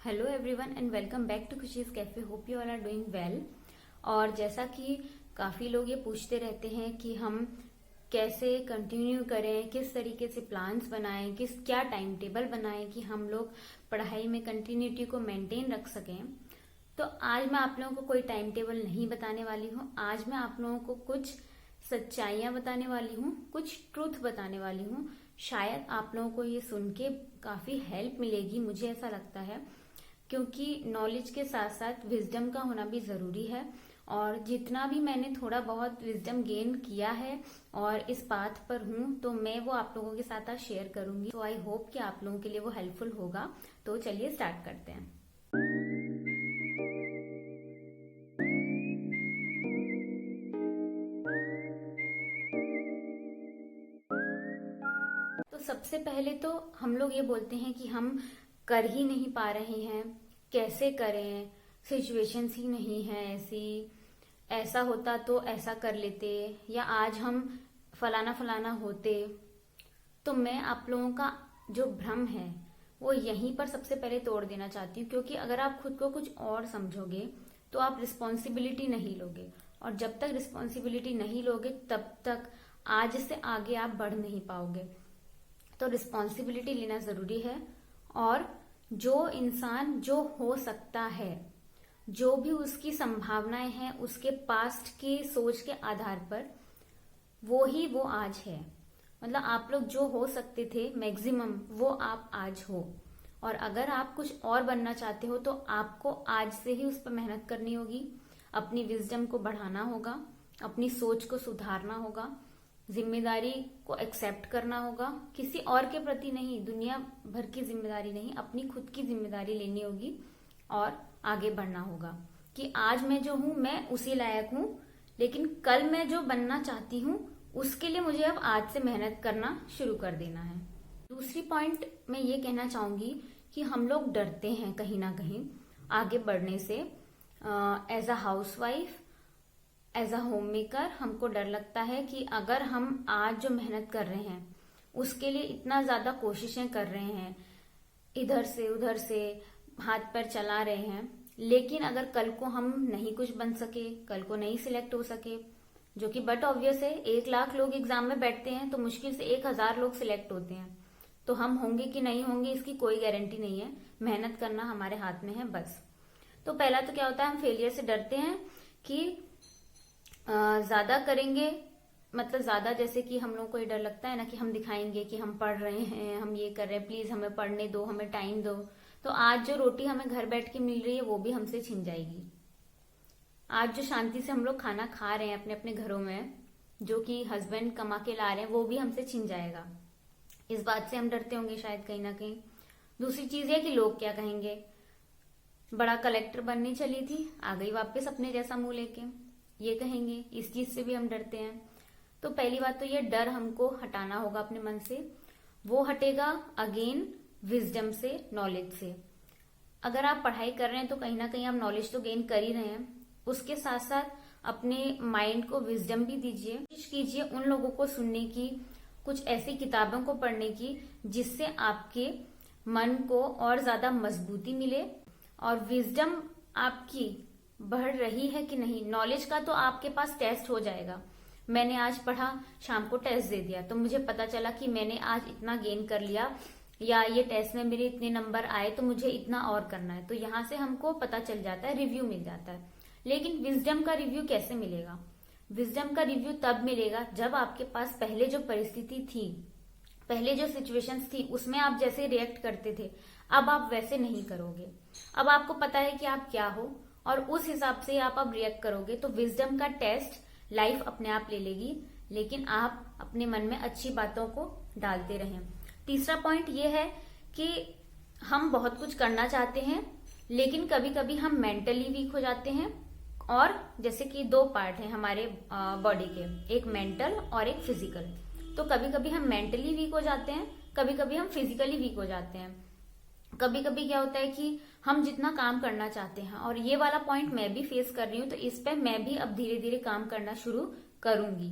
Hello everyone and welcome back to Khushi's cafe. Hope you all are doing well. और जैसा कि काफी लोग ये पूछते रहते हैं कि हम कैसे कंटिन्यू करें, किस तरीके से प्लान्स बनाएं, क्या टाइम टेबल बनाएं कि हम लोग पढ़ाई में कंटिन्यूटी को मेंटेन रख सकें। तो आज मैं आप लोगों को कोई टाइम टेबल नहीं बताने वाली हूँ। आज मैं आप लोगों को कुछ सच्चाइयां बताने वाली हूँ, कुछ ट्रूथ बताने वाली हूँ। शायद आप लोगों को ये सुन के काफी हेल्प मिलेगी, मुझे ऐसा लगता है, क्योंकि नॉलेज के साथ साथ विजडम का होना भी जरूरी है। और जितना भी मैंने थोड़ा बहुत विजडम गेन किया है और इस पाथ पर हूँ, तो मैं वो आप लोगों के साथ आज शेयर करूंगी। तो आई होप कि आप लोगों के लिए वो हेल्पफुल होगा। तो चलिए स्टार्ट करते हैं। तो सबसे पहले तो हम लोग ये बोलते हैं कि हम कर ही नहीं पा रहे हैं, कैसे करें, सिचुएशंस ही नहीं है ऐसी, ऐसा होता तो ऐसा कर लेते, या आज हम फलाना फलाना होते। तो मैं आप लोगों का जो भ्रम है वो यहीं पर सबसे पहले तोड़ देना चाहती हूँ, क्योंकि अगर आप खुद को कुछ और समझोगे तो आप रिस्पॉन्सिबिलिटी नहीं लोगे, और जब तक रिस्पॉन्सिबिलिटी नहीं लोगे तब तक आज से आगे आप बढ़ नहीं पाओगे। तो रिस्पॉन्सिबिलिटी लेना जरूरी है। और जो इंसान जो हो सकता है, जो भी उसकी संभावनाएं हैं, उसके पास्ट की सोच के आधार पर वो ही वो आज है। मतलब आप लोग जो हो सकते थे मैक्सिमम, वो आप आज हो। और अगर आप कुछ और बनना चाहते हो तो आपको आज से ही उस पर मेहनत करनी होगी, अपनी विजडम को बढ़ाना होगा, अपनी सोच को सुधारना होगा, जिम्मेदारी को एक्सेप्ट करना होगा। किसी और के प्रति नहीं, दुनिया भर की जिम्मेदारी नहीं, अपनी खुद की जिम्मेदारी लेनी होगी और आगे बढ़ना होगा कि आज मैं जो हूं मैं उसी लायक हूं, लेकिन कल मैं जो बनना चाहती हूं उसके लिए मुझे अब आज से मेहनत करना शुरू कर देना है। दूसरी पॉइंट मैं ये कहना चाहूंगी कि हम लोग डरते हैं कहीं ना कहीं आगे बढ़ने से। As a housewife, as a homemaker, हमको डर लगता है कि अगर हम आज जो मेहनत कर रहे हैं उसके लिए इतना ज्यादा कोशिशें कर रहे हैं, इधर से उधर से हाथ पैर चला रहे हैं, लेकिन अगर कल को हम नहीं कुछ बन सके, कल को नहीं सिलेक्ट हो सके, जो कि बट ऑब्वियस है, 1 लाख लोग एग्जाम में बैठते हैं तो मुश्किल से 1,000 लोग सिलेक्ट होते हैं। तो हम होंगे कि नहीं होंगे इसकी कोई गारंटी नहीं है। मेहनत करना हमारे हाथ में है बस। तो पहला तो क्या होता है, हम फेलियर से डरते हैं कि ज्यादा करेंगे, मतलब ज्यादा, जैसे कि हम लोग को ये डर लगता है ना कि हम दिखाएंगे कि हम पढ़ रहे हैं, हम ये कर रहे हैं, प्लीज हमें पढ़ने दो, हमें टाइम दो। तो आज जो रोटी हमें घर बैठ के मिल रही है वो भी हमसे छिन जाएगी। आज जो शांति से हम लोग खाना खा रहे हैं अपने अपने घरों में, जो कि हस्बैंड कमा के ला रहे हैं, वो भी हमसे छिन जाएगा। इस बात से हम डरते होंगे शायद कहीं ना कहीं। दूसरी चीज है कि लोग क्या कहेंगे। बड़ा कलेक्टर बनने चली थी, आ गई वापस अपने जैसा मुंह लेके, ये कहेंगे। इस चीज से भी हम डरते हैं। तो पहली बात तो ये डर हमको हटाना होगा अपने मन से। वो हटेगा अगेन विजडम से, नॉलेज से। अगर आप पढ़ाई कर रहे हैं तो कहीं ना कहीं आप नॉलेज तो गेन कर ही रहे हैं, उसके साथ साथ अपने माइंड को विजडम भी दीजिए। कोशिश कीजिए उन लोगों को सुनने की, कुछ ऐसी किताबों को पढ़ने की जिससे आपके मन को और ज्यादा मजबूती मिले और विजडम आपकी बढ़ रही है कि नहीं। नॉलेज का तो आपके पास टेस्ट हो जाएगा। मैंने आज पढ़ा, शाम को टेस्ट दे दिया, तो मुझे पता चला कि मैंने आज इतना गेन कर लिया, या ये टेस्ट में मेरे इतने नंबर आए तो मुझे इतना और करना है। तो यहाँ से हमको पता चल जाता है, रिव्यू मिल जाता है। लेकिन विजडम का रिव्यू कैसे मिलेगा? विजडम का रिव्यू तब मिलेगा जब आपके पास पहले जो परिस्थिति थी, पहले जो सिचुएशंस थी, उसमें आप जैसे रिएक्ट करते थे, अब आप वैसे नहीं करोगे। अब आपको पता है कि आप क्या हो और उस हिसाब से आप अब रिएक्ट करोगे। तो विजडम का टेस्ट लाइफ अपने आप ले लेगी, लेकिन आप अपने मन में अच्छी बातों को डालते रहें। तीसरा पॉइंट ये है कि हम बहुत कुछ करना चाहते हैं, लेकिन कभी कभी हम मेंटली वीक हो जाते हैं। और जैसे कि 2 पार्ट हैं हमारे बॉडी के, एक मेंटल और एक फिजिकल। तो कभी कभी हम मेंटली वीक हो जाते हैं, कभी कभी हम फिजिकली वीक हो जाते हैं। कभी कभी क्या होता है कि हम जितना काम करना चाहते हैं, और ये वाला पॉइंट मैं भी फेस कर रही हूँ, तो इस पे मैं भी अब धीरे धीरे काम करना शुरू करूंगी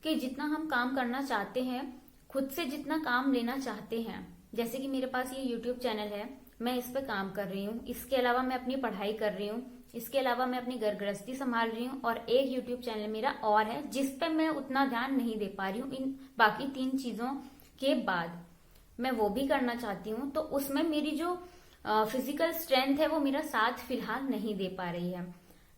कि जितना हम काम करना चाहते हैं, खुद से जितना काम लेना चाहते हैं, जैसे कि मेरे पास ये YouTube चैनल है मैं इस पे काम कर रही हूँ, इसके अलावा मैं अपनी पढ़ाई कर रही हूँ, इसके अलावा मैं अपनी घर गृहस्थी संभाल रही हूँ, और एक यूट्यूब चैनल मेरा और है जिस पे मैं उतना ध्यान नहीं दे पा रही हूँ। इन बाकी 3 चीजों के बाद मैं वो भी करना चाहती हूँ, तो उसमें मेरी जो फिजिकल स्ट्रेंथ है वो मेरा साथ फिलहाल नहीं दे पा रही है,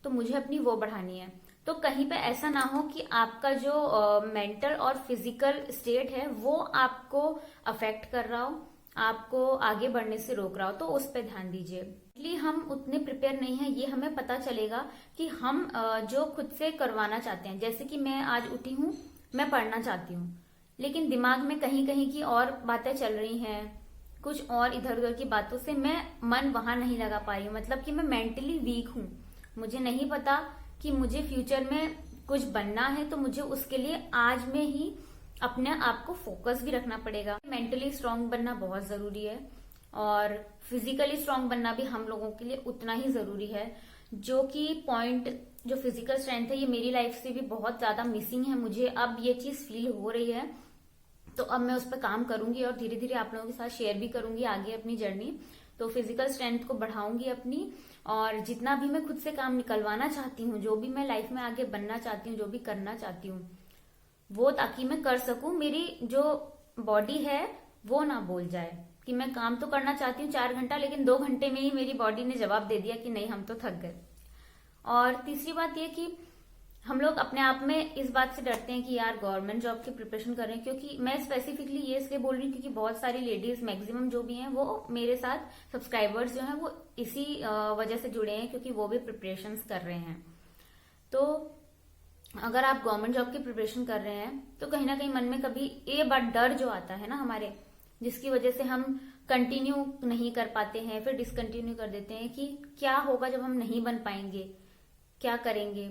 तो मुझे अपनी वो बढ़ानी है। तो कहीं पे ऐसा ना हो कि आपका जो मेंटल और फिजिकल स्टेट है वो आपको अफेक्ट कर रहा हो, आपको आगे बढ़ने से रोक रहा हो, तो उस पर ध्यान दीजिए। इसलिए हम उतने प्रिपेयर नहीं है, ये हमें पता चलेगा कि हम जो खुद से करवाना चाहते हैं। जैसे कि मैं आज उठी हूँ, मैं पढ़ना चाहती हूँ, लेकिन दिमाग में कहीं कहीं की और बातें चल रही हैं, कुछ और इधर उधर की बातों से मैं मन वहां नहीं लगा पा रही हूँ। मतलब कि मैं मेंटली वीक हूँ, मुझे नहीं पता कि मुझे फ्यूचर में कुछ बनना है, तो मुझे उसके लिए आज में ही अपने आप को फोकस भी रखना पड़ेगा। मेंटली स्ट्रांग बनना बहुत जरूरी है, और फिजिकली स्ट्रांग बनना भी हम लोगों के लिए उतना ही जरूरी है। जो कि पॉइंट, जो फिजिकल स्ट्रेंथ है, ये मेरी लाइफ से भी बहुत ज्यादा मिसिंग है। मुझे अब ये चीज फील हो रही है, तो अब मैं उस पर काम करूंगी और धीरे धीरे आप लोगों के साथ शेयर भी करूंगी आगे अपनी जर्नी। तो फिजिकल स्ट्रेंथ को बढ़ाऊंगी अपनी, और जितना भी मैं खुद से काम निकलवाना चाहती हूँ, जो भी मैं लाइफ में आगे बनना चाहती हूँ, जो भी करना चाहती हूँ, वो ताकि मैं कर सकूं। मेरी जो बॉडी है वो ना बोल जाए कि मैं काम तो करना चाहती हूँ 4 घंटा, लेकिन 2 घंटे में ही मेरी बॉडी ने जवाब दे दिया कि नहीं, हम तो थक गए। और तीसरी बात ये कि हम लोग अपने आप में इस बात से डरते हैं कि यार गवर्नमेंट जॉब की प्रिपरेशन कर रहे हैं, क्योंकि मैं स्पेसिफिकली ये इसलिए बोल रही हूँ क्योंकि बहुत सारी लेडीज, मैक्सिमम जो भी हैं, वो मेरे साथ सब्सक्राइबर्स जो हैं वो इसी वजह से जुड़े हैं, क्योंकि वो भी प्रिपरेशंस कर रहे हैं। तो अगर आप गवर्नमेंट जॉब की प्रिपरेशन कर रहे हैं, तो कहीं ना कहीं मन में कभी ये बात, डर जो आता है ना हमारे, जिसकी वजह से हम कंटिन्यू नहीं कर पाते हैं, फिर डिसकंटिन्यू कर देते हैं कि क्या होगा जब हम नहीं बन पाएंगे, क्या करेंगे।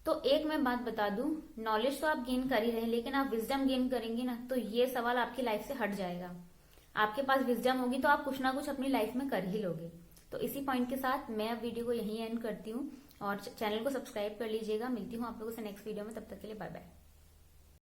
तो एक मैं बात बता दूं, नॉलेज तो आप गेन कर ही रहे हैं, लेकिन आप विजडम गेन करेंगे ना, तो ये सवाल आपकी लाइफ से हट जाएगा। आपके पास विजडम होगी तो आप कुछ ना कुछ अपनी लाइफ में कर ही लोगे। तो इसी पॉइंट के साथ मैं अब वीडियो को यहीं एंड करती हूँ, और चैनल को सब्सक्राइब कर लीजिएगा। मिलती हूँ आप लोगों से नेक्स्ट वीडियो में, तब तक के लिए बाय बाय।